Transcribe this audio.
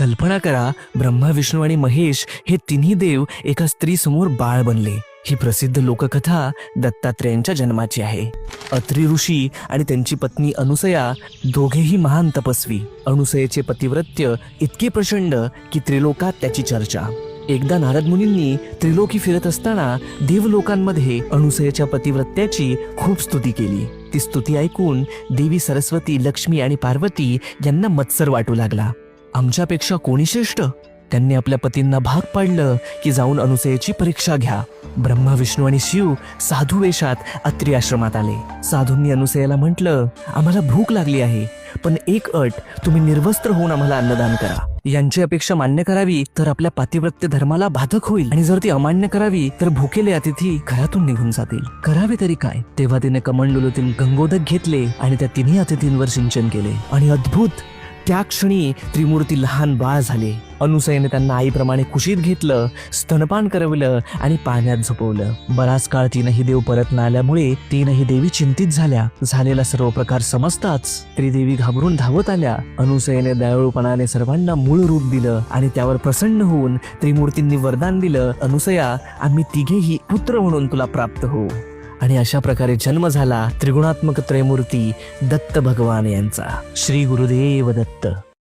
कल्पना करा, ब्रह्मा, विष्णू आणि महेश हे तिन्ही देव एका स्त्री समोर बाळ बनले. ही प्रसिद्ध लोककथा दत्तात्रेयांच्या जन्माची आहे. अत्री ऋषी आणि त्यांची पत्नी अनुसया दोघेही महान तपस्वी. अनुसयेचे पतिव्रत्य इतके प्रचंड की त्रिलोकात त्याची चर्चा. एकदा नारद मुनींनी त्रिलोकी फिरत असताना देवलोकांमध्ये अनुसयेच्या पतिव्रत्याची खूप स्तुती केली. ती स्तुती ऐकून देवी सरस्वती, लक्ष्मी आणि पार्वती यांना मत्सर वाटू लागला. आमच्यापेक्षा कोणी श्रेष्ठ? त्यांनी आपल्या पतींना भाग पाडलं की जाऊन अनुसयेची परीक्षा घ्या. ब्रह्मा, विष्णू आणि शिव साधू वेशात अत्री आश्रमात आले. साधूंनी अनुसयेला म्हटलं, आम्हाला भूक लागली आहे, पण एक अट, तुम्ही निर्वस्त्र होऊन आम्हाला अन्नदान करा. यांची अपेक्षा मान्य करावी तर आपल्या पातिव्रत्य धर्माला बाधक होईल, आणि जर ती अमान्य करावी तर भुकेले अतिथी घरातून निघून जातील. करावे तरी काय? तेव्हा तिने कमंडलूतील गंगोदक घेतले आणि त्या तिन्ही अतिथींवर सिंचन केले, आणि अद्भुत, त्या क्षणी त्रिमूर्ती लहान बाळ झाले. अनुसयेने त्यांना आईप्रमाणे कुशीत घेतलं, स्तनपान करवलं आणि पाण्यात झोपवलं. बराच काळ तीनही देव परत न आल्यामुळे तीनही देवी चिंतित झाल्या. झालेला सर्व प्रकार समजताच त्रिदेवी घाबरून धावत आल्या. अनुसयेने दयाळूपणाने सर्वांना मूळ रूप दिलं आणि त्यावर प्रसन्न होऊन त्रिमूर्तींनी वरदान दिलं, अनुसया, आम्ही तिघेही पुत्र म्हणून तुला प्राप्त होऊ. आणि अशा प्रकारे जन्म झाला त्रिगुणात्मक त्रयमूर्ती दत्त भगवान यांचा. श्री गुरुदेव दत्त.